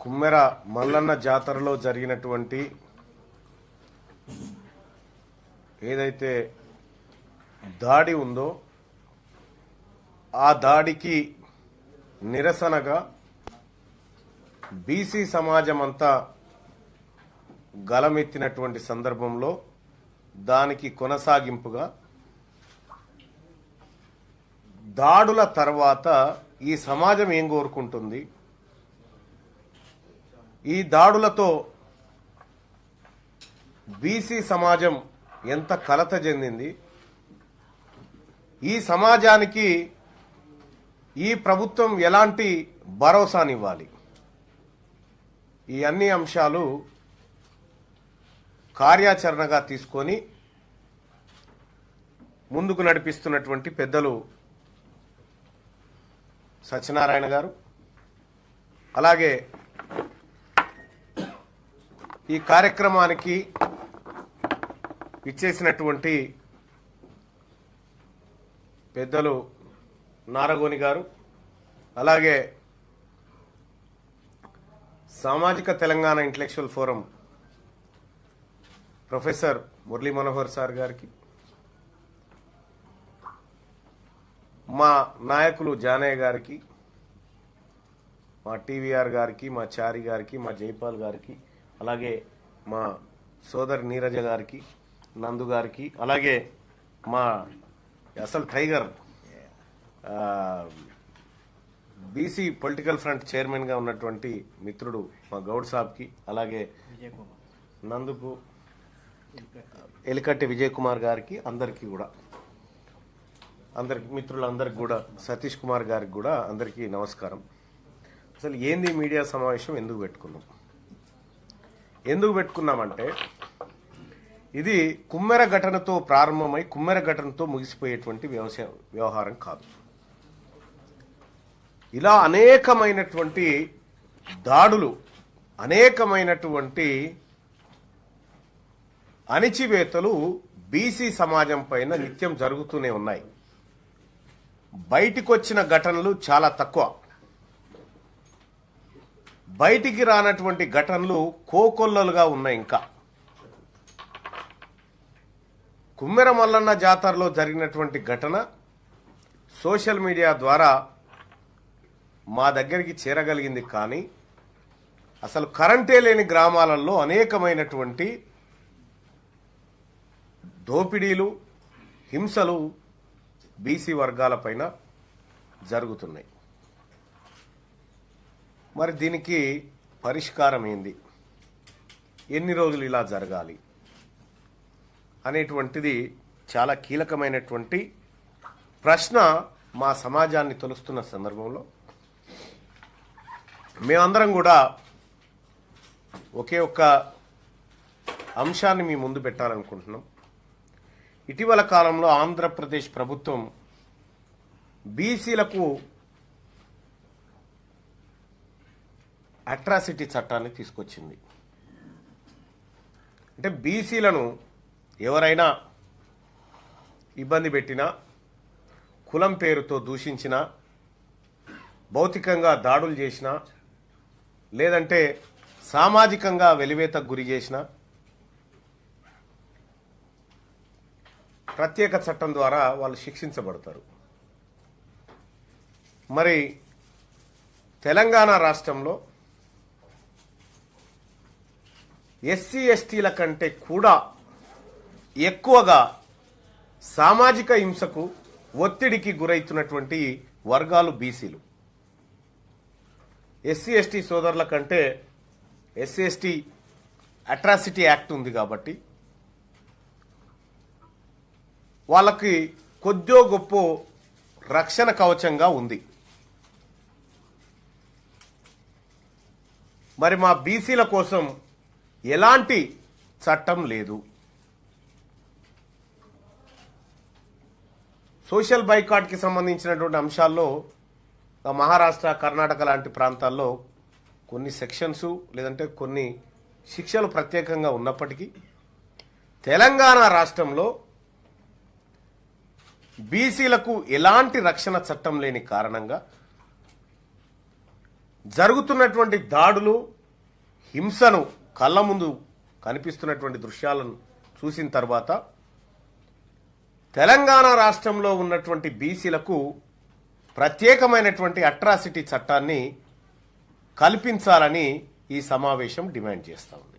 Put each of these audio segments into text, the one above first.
కుమ్మెర మల్లన్న జాతరలో జరిగినటువంటి ఏదైతే దాడి ఉందో ఆ దాడికి నిరసనగా బీసీ సమాజం అంతా గలమెత్తినటువంటి సందర్భంలో దానికి కొనసాగింపుగా దాడుల తర్వాత ఈ సమాజం ఏం కోరుకుంటుంది, ఈ దాడులతో బీసీ సమాజం ఎంత కలత చెందింది, ఈ సమాజానికి ఈ ప్రభుత్వం ఎలాంటి భరోసానివ్వాలి, ఈ అన్ని అంశాలు కార్యాచరణగా తీసుకొని ముందుకు నడిపిస్తున్నటువంటి పెద్దలు సత్యనారాయణ గారు, అలాగే ఈ కార్యక్రమానికి ఇచ్చేసినటువంటి పెద్దలు నారగోని గారు, అలాగే సామాజిక Telangana intellectual forum professor Murali Manohar sir గారికి, మా నాయకులు జానయ్య గారికి, మా టీవీఆర్ గారికి, మా చారి గారికి, మా జైపాల్ గారికి, అలాగే మా సోదరి నీరజ గారికి, నందు గారికి, అలాగే మా అసలు టైగర్ బీసీ పొలిటికల్ ఫ్రంట్ చైర్మన్గా ఉన్నటువంటి మిత్రుడు మా గౌడ్ సాబ్కి, అలాగే నందుకు ఎలికట్టి విజయ్ కుమార్ గారికి, అందరికీ కూడా అందరికి మిత్రులందరికి కూడా సతీష్ కుమార్ గారికి కూడా అందరికీ నమస్కారం. అసలు ఏంది మీడియా సమావేశం ఎందుకు పెట్టుకున్నామంటే ఇది కుమ్మెర ఘటనతో ప్రారంభమై కుమ్మెర ఘటనతో ముగిసిపోయేటువంటి వ్యవహారం కాదు. ఇలా అనేకమైనటువంటి దాడులు, అనేకమైనటువంటి అణిచివేతలు బీసీ సమాజం పైన నిత్యం జరుగుతూనే ఉన్నాయి. బయటికి వచ్చిన ఘటనలు చాలా తక్కువ, బయటికి రానటువంటి ఘటనలు కోకొల్లలుగా ఉన్నాయి. ఇంకా కుమ్మెర మల్లన్న జాతరలో జరిగినటువంటి ఘటన సోషల్ మీడియా ద్వారా మా దగ్గరికి చేరగలిగింది, కానీ అసలు కరెంటే లేని గ్రామాలలో అనేకమైనటువంటి దోపిడీలు, హింసలు బీసీ వర్గాలపైన జరుగుతున్నాయి. మరి దీనికి పరిష్కారం ఏంది, ఎన్ని రోజులు ఇలా జరగాలి అనేటువంటిది చాలా కీలకమైనటువంటి ప్రశ్న మా సమాజాన్ని తొలుస్తున్న సందర్భంలో మేమందరం కూడా ఒకే ఒక్క అంశాన్ని మీ ముందు పెట్టాలనుకుంటున్నాం. ఇటీవల కాలంలో ఆంధ్రప్రదేశ్ ప్రభుత్వం బీసీలకు అట్రాసిటీ చట్టాన్ని తీసుకొచ్చింది. అంటే బీసీలను ఎవరైనా ఇబ్బంది పెట్టినా, కులం పేరుతో దూషించినా, భౌతికంగా దాడులు చేసినా, లేదంటే సామాజికంగా వెలివేతకు గురి చేసినా ప్రత్యేక చట్టం ద్వారా వాళ్ళు శిక్షించబడతారు. మరి తెలంగాణ రాష్ట్రంలో ఎస్సీ ఎస్టీల కంటే కూడా ఎక్కువగా సామాజిక హింసకు, ఒత్తిడికి గురవుతున్నటువంటి వర్గాలు బీసీలు. ఎస్సీ ఎస్టీ సోదరుల కంటే ఎస్సీ ఎస్టీ అట్రాసిటీ యాక్ట్ ఉంది కాబట్టి వాళ్ళకి కొద్దో గొప్ప రక్షణ కవచంగా ఉంది. మరి మా బీసీల కోసం ఎలాంటి చట్టం లేదు. సోషల్ బైకాట్కి సంబంధించినటువంటి అంశాల్లో మహారాష్ట్ర, కర్ణాటక లాంటి ప్రాంతాల్లో కొన్ని సెక్షన్స్ లేదంటే కొన్ని శిక్షలు ప్రత్యేకంగా ఉన్నప్పటికీ తెలంగాణ రాష్ట్రంలో బీసీలకు ఎలాంటి రక్షణ చట్టం లేని కారణంగా జరుగుతున్నటువంటి దాడులు, హింసను కళ్ళ ముందు కనిపిస్తున్నటువంటి దృశ్యాలను చూసిన తర్వాత తెలంగాణ రాష్ట్రంలో ఉన్నటువంటి బీసీలకు ప్రత్యేకమైనటువంటి అట్రాసిటీ చట్టాన్ని కల్పించాలని ఈ సమావేశం డిమాండ్ చేస్తూ ఉంది.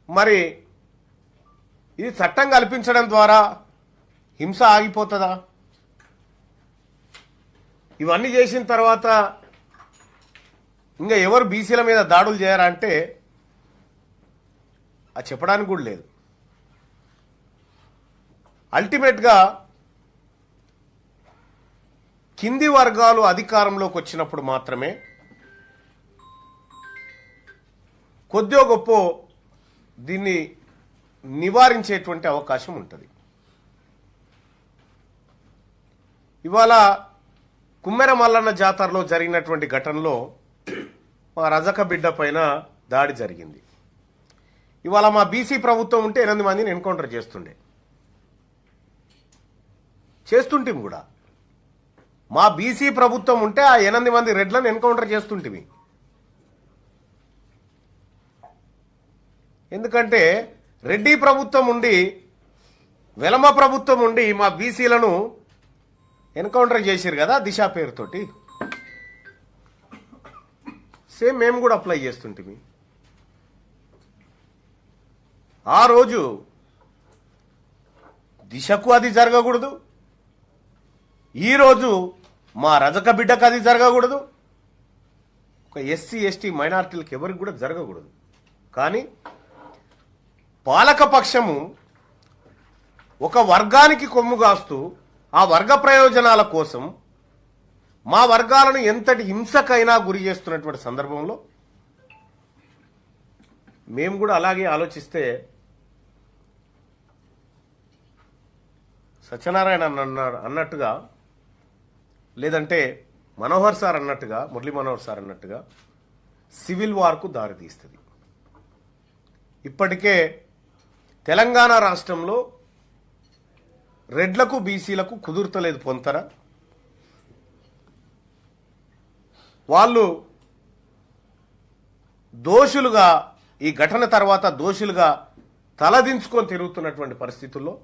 మరి ఇది చట్టం కల్పించడం ద్వారా హింస ఆగిపోతుందా? ఇవన్నీ చేసిన తర్వాత ఇంకా ఎవరు బీసీల మీద దాడులు చేయరా అంటే అది చెప్పడానికి కూడా లేదు. అల్టిమేట్గా కింది వర్గాలు అధికారంలోకి వచ్చినప్పుడు మాత్రమే కొద్దిగా గొప్ప దీన్ని నివారించేటువంటి అవకాశం ఉంటుంది. ఇవాళ కుమ్మెర మల్లన్న జాతరలో జరిగినటువంటి ఘటనలో మా రజక బిడ్డ పైన దాడి జరిగింది. ఇవాళ మా బీసీ ప్రభుత్వం ఉంటే 8 మందిని ఎన్కౌంటర్ చేస్తుంటిమి కూడా. మా బీసీ ప్రభుత్వం ఉంటే ఆ 8 మంది రెడ్లను ఎన్కౌంటర్ చేస్తుంటిమి. ఎందుకంటే రెడ్డి ప్రభుత్వం ఉండి వెలమ ప్రభుత్వం ఉండి మా బీసీలను ఎన్కౌంటర్ చేశారు కదా దిశ పేరుతోటి. సేమ్ మేము కూడా అప్లై చేస్తుంటిమి. ఆ రోజు దిశకు అది జరగకూడదు, ఈరోజు మా రజక బిడ్డకు అది జరగకూడదు, ఒక ఎస్సీ ఎస్టీ మైనారిటీలకు ఎవరికి కూడా జరగకూడదు. కానీ పాలకపక్షము ఒక వర్గానికి కొమ్ము కాస్తూ ఆ వర్గ ప్రయోజనాల కోసం మా వర్గాలను ఎంతటి హింసకైనా గురి చేస్తున్నటువంటి సందర్భంలో మేము కూడా అలాగే ఆలోచిస్తే సత్యనారాయణ అన్నట్టుగా లేదంటే మనోహర్ సార్ అన్నట్టుగా మురళీ మనోహర్ సార్ అన్నట్టుగా సివిల్ వార్కు దారితీస్తుంది. ఇప్పటికే తెలంగాణ రాష్ట్రంలో రెడ్లకు బీసీలకు కుదురుతలేదు పొంతన. వాళ్ళు దోషులుగా ఈ ఘటన తర్వాత దోషులుగా తలదించుకొని తిరుగుతున్నటువంటి పరిస్థితుల్లో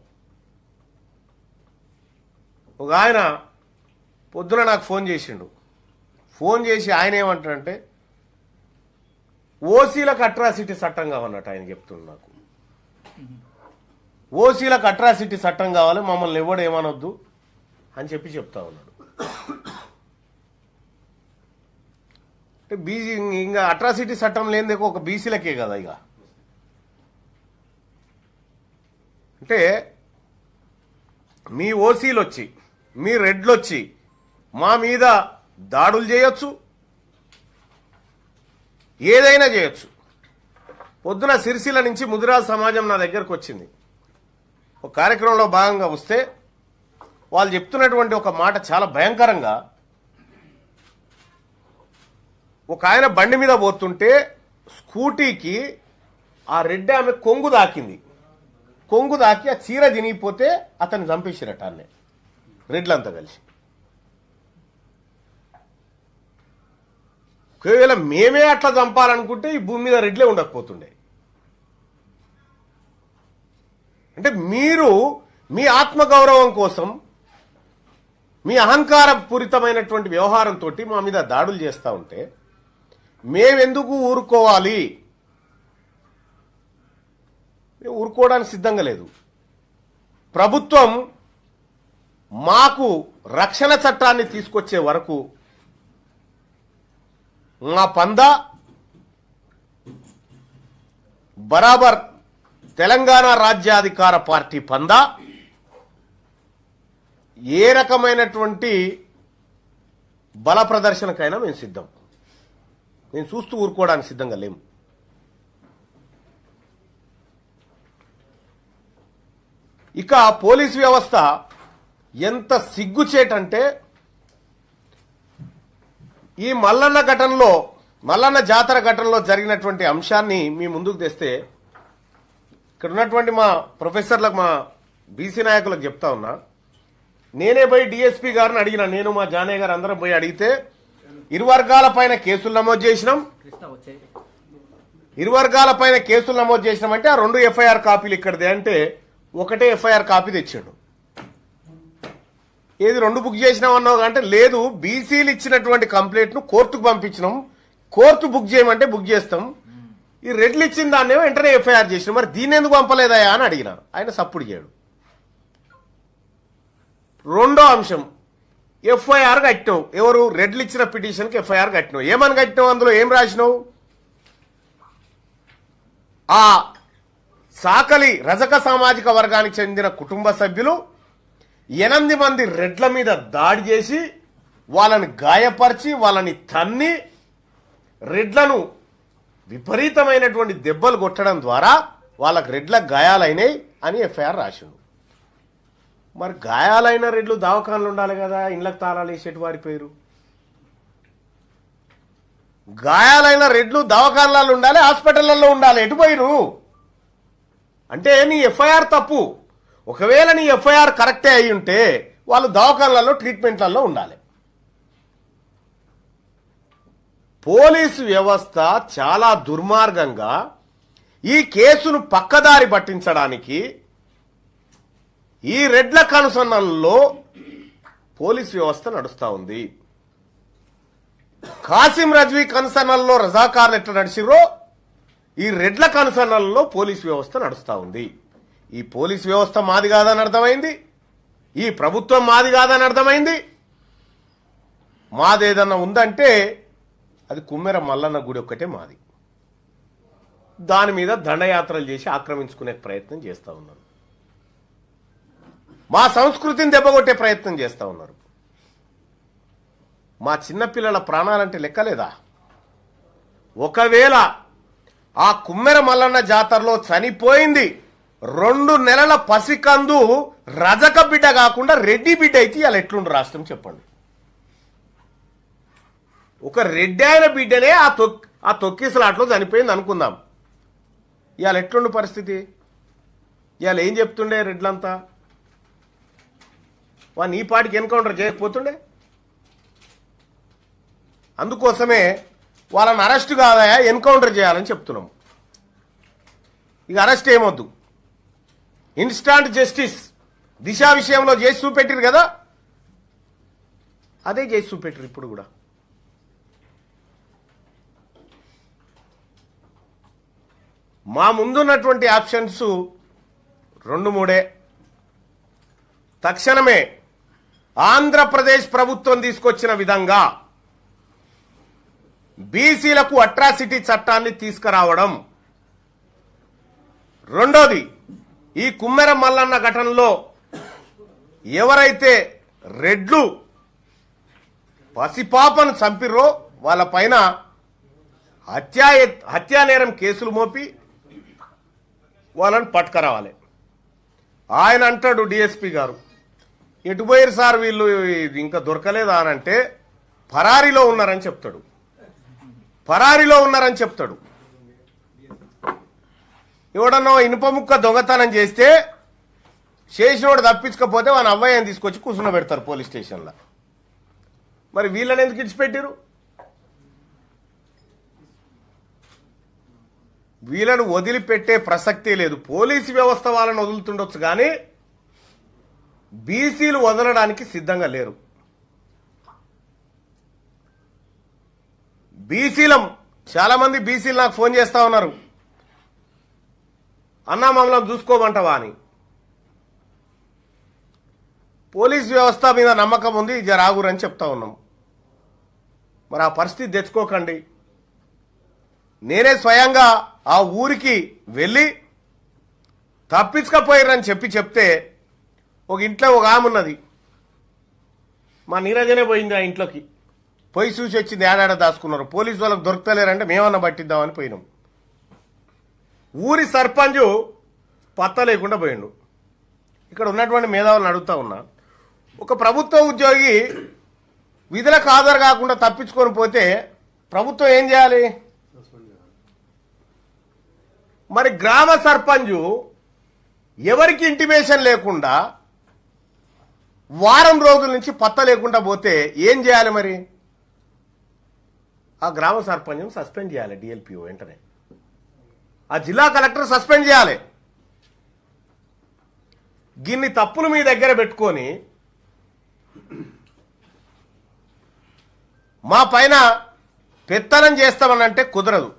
ఒక ఆయన పొద్దున నాకు ఫోన్ చేసిండు. ఫోన్ చేసి ఆయన ఏమంటాడంటే ఓసీలకు అట్రాసిటీ చట్టం కావన్నట్టు ఆయన చెప్తున్నాడు. నాకు ఓసీలకు అట్రాసిటీ చట్టం కావాలి, మమ్మల్ని ఎవడు ఏమనొద్దు అని చెప్తా ఉన్నాడు. అంటే బీసీ ఇంకా అట్రాసిటీ చట్టం లేనిదే ఒక బీసీలకే కదా ఇక. అంటే మీ ఓసీలు వచ్చి మీ రెడ్లు వచ్చి మా మీద దాడులు చేయొచ్చు, ఏదైనా చేయొచ్చు. పొద్దున సిరిసిల్ల నుంచి ముదిరాజ్ సమాజం నా దగ్గరకు వచ్చింది. ఒక కార్యక్రమంలో భాగంగా వస్తే వాళ్ళు చెప్తున్నటువంటి ఒక మాట చాలా భయంకరంగా. ఒక ఆయన బండి మీద పోతుంటే స్కూటీకి ఆ రెడ్డి ఆమె కొంగు దాకింది. కొంగు దాకి ఆ చీర తినిగిపోతే అతన్ని చంపేసిరట అన్నే రెడ్లంతా కలిసి. ఒకవేళ మేమే అట్లా చంపాలనుకుంటే ఈ భూమి మీద రెడ్లే ఉండకపోతుండే. అంటే మీరు మీ ఆత్మగౌరవం కోసం మీ అహంకారపూరితమైనటువంటి వ్యవహారంతో మా మీద దాడులు చేస్తూ ఉంటే మేమెందుకు ఊరుకోవాలి? మేము ఊరుకోవడానికి సిద్ధంగా లేదు. ప్రభుత్వం మాకు రక్షణ చట్టాన్ని తీసుకొచ్చే వరకు మా పందా బరాబర్ తెలంగాణ రాజ్యాధికార పార్టీ పందా ఏ రకమైనటువంటి బల ప్రదర్శనకైనా మేము సిద్ధం. నేను చూస్తూ ఊరుకోవడానికి సిద్ధంగా లేము. ఇక పోలీస్ వ్యవస్థ ఎంత సిగ్గుచేటంటే ఈ మల్లన్న జాతర ఘటనలో జరిగినటువంటి అంశాన్ని మీ ముందుకు తెస్తే ఇక్కడ ఉన్నటువంటి మా ప్రొఫెసర్లకు మా బీసీ నాయకులకు చెప్తా ఉన్నా, నేనే పోయి డిఎస్పీ గారిని అడిగిన, నేను మా జానయ్య గారు అందరం పోయి అడిగితే ఇరు వర్గాల పైన కేసులు నమోదు చేసినాం. ఇరు వర్గాల పైన కేసులు నమోదు చేసినామంటే ఆ 2 ఎఫ్ఐఆర్ కాపీలు ఇక్కడదే అంటే ఒకటే ఎఫ్ఐఆర్ కాపీ తెచ్చాడు. ఏది 2 బుక్ చేసినాం అన్నావు అంటే లేదు, బీసీలు ఇచ్చినటువంటి కంప్లైంట్ ను కోర్టుకు పంపించినాం, కోర్టు బుక్ చేయమంటే బుక్ చేస్తాం, ఈ రెడ్లు ఇచ్చిన దాన్నేమో వెంటనే ఎఫ్ఐఆర్ చేసినాం, మరి దీన్ని ఎందుకు పంపలేదయా అని అడిగిన. ఆయన సప్పుడు చేయడు. రెండో అంశం, ఎఫ్ఐఆర్ కట్టినావు. ఎవరు? రెడ్లు ఇచ్చిన పిటిషన్కి ఎఫ్ఐఆర్ కట్టినావు. ఏమని కట్టినావు? అందులో ఏం రాసినావు? ఆ సాకలి రజక సామాజిక వర్గానికి చెందిన కుటుంబ సభ్యులు 8 మంది రెడ్ల మీద దాడి చేసి వాళ్ళని గాయపరిచి వాళ్ళని తన్ని రెడ్లను విపరీతమైనటువంటి దెబ్బలు కొట్టడం ద్వారా వాళ్ళకి రెడ్ల గాయాలైనాయి అని ఎఫ్ఐఆర్ రాసిండు. మరి గాయాలైన రెడ్లు దవాఖానలు ఉండాలి కదా, ఇండ్లకు తాళాలు వేసేటి వారి పేరు. గాయాలైన రెడ్లు దవాఖానలలో ఉండాలి, హాస్పిటళ్లలో ఉండాలి, ఎటు పోయిరు అంటే నీ ఎఫ్ఐఆర్ తప్పు. ఒకవేళ నీ ఎఫ్ఐఆర్ కరెక్టే అయి ఉంటే వాళ్ళు దవాఖానలలో ట్రీట్మెంట్లలో ఉండాలి. పోలీసు వ్యవస్థ చాలా దుర్మార్గంగా ఈ కేసును పక్కదారి పట్టించడానికి ఈ రెడ్ల కనుసన్నల్లో పోలీసు వ్యవస్థ నడుస్తూ ఉంది. కాసిం రజ్వీ కనుసన్నల్లో రజాకార్లు ఎట్లా నడిచిరో ఈ రెడ్ల కనుసన్నల్లో పోలీసు వ్యవస్థ నడుస్తూ ఉంది. ఈ పోలీసు వ్యవస్థ మాది కాదని అర్థమైంది, ఈ ప్రభుత్వం మాది కాదని అర్థమైంది. మాదేదన్నా ఉందంటే అది కుమ్మెర మల్లన్న గుడి ఒక్కటే మాది. దాని మీద దండయాత్రలు చేసి ఆక్రమించుకునే ప్రయత్నం చేస్తూ ఉన్నారు. మా సంస్కృతిని దెబ్బకొట్టే ప్రయత్నం చేస్తూ ఉన్నారు. మా చిన్నపిల్లల ప్రాణాలంటే లెక్కలేదా? ఒకవేళ ఆ కుమ్మెర మల్లన్న జాతరలో చనిపోయింది 2 నెలల పసికందు రజక బిడ్డ కాకుండా రెడ్డి బిడ్డ అయితే ఇవాళ ఎట్లుండు రాష్ట్రం చెప్పండి. ఒక రెడ్డి అయిన బిడ్డనే ఆ తొక్కిసలాట్లో చనిపోయింది అనుకుందాం. ఇవాళ ఎట్లుండు పరిస్థితి? ఇవాళ ఏం చెప్తుండే రెడ్లంతా? వాడిని ఈ పాటికి ఎన్కౌంటర్ చేయకపోతుండే. అందుకోసమే వాళ్ళని అరెస్ట్ కాదయా ఎన్కౌంటర్ చేయాలని చెప్తున్నాం. ఇక అరెస్ట్ ఏమొద్దు, ఇన్స్టాంట్ జస్టిస్ దిశ విషయంలో చేసి చూపెట్టిరు కదా, అదే చేసి చూపెట్టిరు ఇప్పుడు కూడా. మా ముందున్నటువంటి ఆప్షన్స్ 2-3. తక్షణమే ఆంధ్రప్రదేశ్ ప్రభుత్వం తీసుకొచ్చిన విధంగా బీసీలకు అట్రాసిటీ చట్టాన్ని తీసుకురావడం. రెండోది, ఈ కుమ్మెర మల్లన్న ఘటనలో ఎవరైతే రెడ్లు పసిపాపను చంపిర్రో వాళ్ళ పైన హత్యానేరం కేసులు మోపి వాళ్ళని పట్టుకురావాలి. ఆయన అంటాడు డిఎస్పీ గారు, ఎటు పోయారు సార్ వీళ్ళు, ఇంకా దొరకలేదా అని అంటే పరారీలో ఉన్నారని చెప్తాడు. పరారీలో ఉన్నారని చెప్తాడు. ఎవడన్నా ఇనుప ముక్క దొంగతనం చేస్తే చేసినోడు తప్పించకపోతే వాళ్ళ అవ్వయ్యని తీసుకొచ్చి కూర్చున్న పెడతారు పోలీస్ స్టేషన్లో. మరి వీళ్ళని ఎందుకు ఇడిచిపెట్టారు? వీళ్ళను వదిలిపెట్టే ప్రసక్తే లేదు. పోలీసు వ్యవస్థ వాళ్ళని వదులుతుండొచ్చు కానీ బీసీలు వదలడానికి సిద్ధంగా లేరు. బీసీలం చాలా మంది బీసీలు నాకు ఫోన్ చేస్తా ఉన్నారు, అన్నా మమ్మల్ని చూసుకోమంటావా అని. పోలీస్ వ్యవస్థ మీద నమ్మకం ఉంది, జరాగురని చెప్తా ఉన్నాం. మరి ఆ పరిస్థితి తెచ్చుకోకండి. నేనే స్వయంగా ఆ ఊరికి వెళ్ళి తప్పించకపోయారని చెప్తే ఒక ఇంట్లో ఒక ఆమె ఉన్నది, మా నీరజనే పోయింది. ఆ ఇంట్లోకి పోయి చూసి వచ్చింది, ఏడాడ దాచుకున్నారు. పోలీసు వాళ్ళకి దొరకలేరంటే మేమన్నా పట్టిద్దామని పోయినాం. ఊరి సర్పంచ్ పత్త లేకుండా పోయిండు. ఇక్కడ ఉన్నటువంటి మేధావులను అడుగుతా ఉన్నా, ఒక ప్రభుత్వ ఉద్యోగి విధులకు హాజరు కాకుండా తప్పించుకొని పోతే ప్రభుత్వం ఏం చేయాలి? మరి గ్రామ సర్పంచ్ ఎవరికి ఇంటిమేషన్ లేకుండా వారం రోజుల నుంచి పత్త లేకుండా పోతే ఏం చేయాలి మరి? ఆ గ్రామ సర్పంచం సస్పెండ్ చేయాలి, డిఎల్పిఓ వెంటనే. ఆ జిల్లా కలెక్టర్ సస్పెండ్ చేయాలి. గిన్ని తప్పులు మీ దగ్గర పెట్టుకొని మా పైన పెత్తనం చేస్తామనంటే కుదరదు.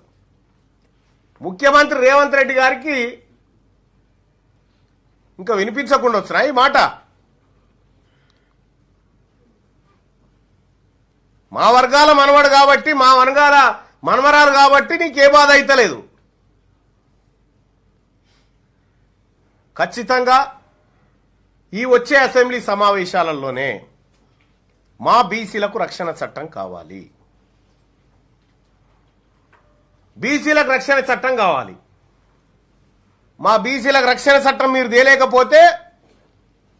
ముఖ్యమంత్రి రేవంత్ రెడ్డి గారికి ఇంకా వినిపించకుండా వచ్చినా ఈ మాట. మా వర్గాల మనవడు కాబట్టి, మా వర్గాల మనవరాలు కాబట్టి నీకే బాధ అయితలేదు. ఖచ్చితంగా ఈ వచ్చే అసెంబ్లీ సమావేశాలలోనే మా బీసీలకు రక్షణ చట్టం కావాలి. బీసీలకు రక్షణ చట్టం కావాలి. మా బీసీలకు రక్షణ చట్టం మీరు తేలేకపోతే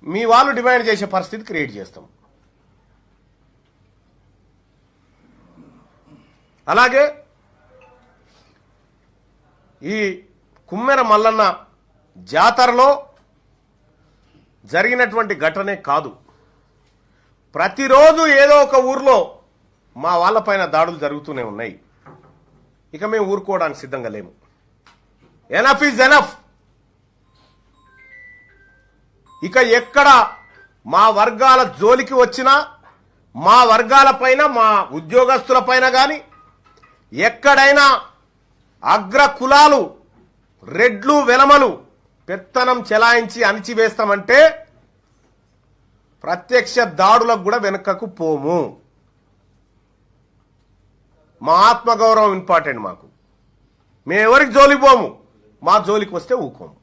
మీ వాళ్ళు డిమాండ్ చేసే పరిస్థితి క్రియేట్ చేస్తాం. అలాగే ఈ కుమ్మెర మల్లన్న జాతరలో జరిగినటువంటి ఘటనే కాదు, ప్రతిరోజు ఏదో ఒక ఊర్లో మా వాళ్ళపైన దాడులు జరుగుతూనే ఉన్నాయి. ఇక మేము ఊరుకోవడానికి సిద్ధంగా లేము. Enough is enough. ఇక ఎక్కడ మా వర్గాల జోలికి వచ్చినా, మా వర్గాల పైన, మా ఉద్యోగస్తుల పైన కానీ ఎక్కడైనా అగ్ర కులాలు, రెడ్లు, వెలమలు పెత్తనం చెలాయించి అణిచివేస్తామంటే ప్రత్యక్ష దాడులకు కూడా వెనుకకు పోము. మా ఆత్మగౌరవం ఇంపార్టెంట్ మాకు. మేము ఎవరికి జోలికి పోము, మా జోలికి వస్తే ఊకోము.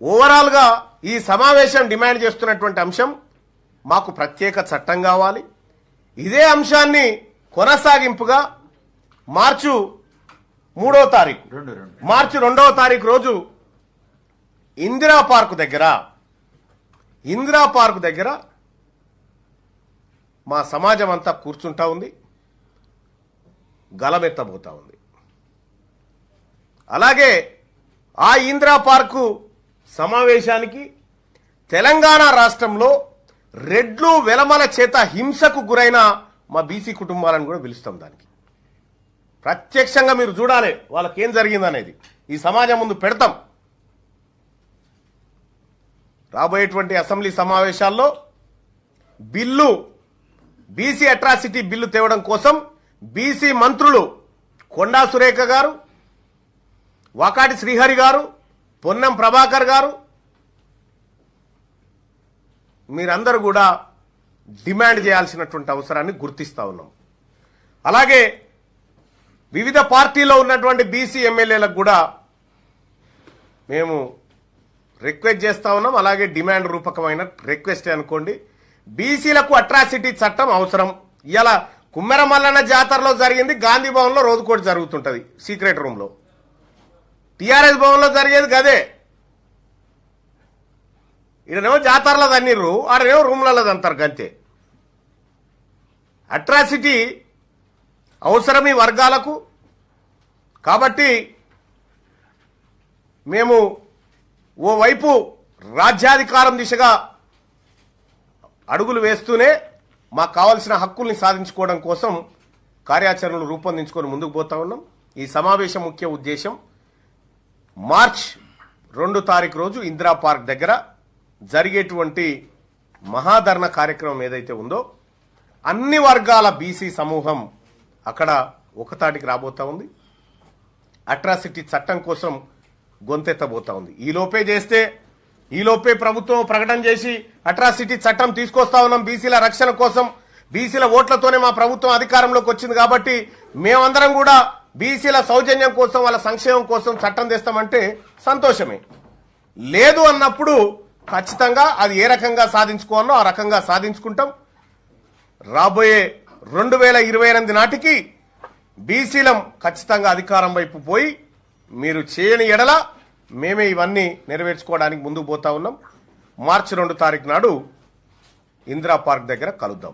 ఓవరాల్గా ఈ సమావేశం డిమాండ్ చేస్తున్నటువంటి అంశం మాకు ప్రత్యేక చట్టం కావాలి. ఇదే అంశాన్ని కొనసాగింపుగా మార్చి 2వ తారీఖు రోజు ఇందిరా పార్క్ దగ్గర మా సమాజం అంతా కూర్చుంటా ఉంది, గలమెత్తబోతా ఉంది. అలాగే ఆ ఇందిరా పార్కు సమావేశానికి తెలంగాణ రాష్ట్రంలో రెడ్లు, వెలమల చేత హింసకు గురైన మా బీసీ కుటుంబాలను కూడా పిలుస్తాం. దానికి ప్రత్యక్షంగా మీరు చూడాలి వాళ్ళకేం జరిగిందనేది ఈ సమాజం ముందు పెడతాం. రాబోయేటువంటి అసెంబ్లీ సమావేశాల్లో బీసీ అట్రాసిటీ బిల్లు తేవడం కోసం బీసీ మంత్రులు కొండా సురేఖ గారు, వాకాటి శ్రీహరి గారు, పొన్నం ప్రభాకర్ గారు మీరందరూ కూడా డిమాండ్ చేయాల్సినటువంటి అవసరాన్ని గుర్తిస్తా ఉన్నాం. అలాగే వివిధ పార్టీలో ఉన్నటువంటి బీసీ ఎమ్మెల్యేలకు కూడా మేము రిక్వెస్ట్ చేస్తా ఉన్నాం. అలాగే డిమాండ్ రూపకమైన రిక్వెస్ట్ అనుకోండి, బీసీలకు అట్రాసిటీ చట్టం అవసరం. ఇలా కుమ్మెర మల్లన్న జాతరలో జరిగింది గాంధీ భవన్లో రోజుకోటి జరుగుతుంటది, సీక్రెట్ రూమ్లో. టీఆర్ఎస్ భవన్లో జరిగేది గదే. ఈడనేమో జాతరలో తన్నీరు, ఆడనేమో రూమ్లలో తంతారు గంతే. అట్రాసిటీ అవసరం ఈ వర్గాలకు. కాబట్టి మేము ఓవైపు రాజ్యాధికారం దిశగా అడుగులు వేస్తూనే మాకు కావాల్సిన హక్కుల్ని సాధించుకోవడం కోసం కార్యాచరణలు రూపొందించుకొని ముందుకు పోతా ఉన్నాం. ఈ సమావేశం ముఖ్య ఉద్దేశం మార్చి 2వ తారీఖు రోజు ఇందిరా పార్క్ దగ్గర జరిగేటువంటి మహాధరణ కార్యక్రమం ఏదైతే ఉందో అన్ని వర్గాల బీసీ సమూహం అక్కడ ఒకతాటికి రాబోతా ఉంది. అట్రాసిటీ చట్టం కోసం గొంతెత్తబోతా ఉంది. ఈలోపే ప్రభుత్వం ప్రకటన చేసి అట్రాసిటీ చట్టం తీసుకొస్తా ఉన్నాం బీసీల రక్షణ కోసం, బీసీల ఓట్లతోనే మా ప్రభుత్వం అధికారంలోకి వచ్చింది కాబట్టి మేమందరం కూడా బీసీల సౌజన్యం కోసం, వాళ్ళ సంక్షేమం కోసం చట్టం తెస్తామంటే సంతోషమే. లేదు అన్నప్పుడు ఖచ్చితంగా అది ఏ రకంగా సాధించుకోవాలో ఆ రకంగా సాధించుకుంటాం. రాబోయే 2028 నాటికి బీసీలం ఖచ్చితంగా అధికారం వైపు పోయి మీరు చేయని ఎడల మేమే ఇవన్నీ నెరవేర్చుకోవడానికి ముందుకు పోతా ఉన్నాం. మార్చి 2వ తారీఖు నాడు ఇందిరా పార్క్ దగ్గర కలుద్దాం.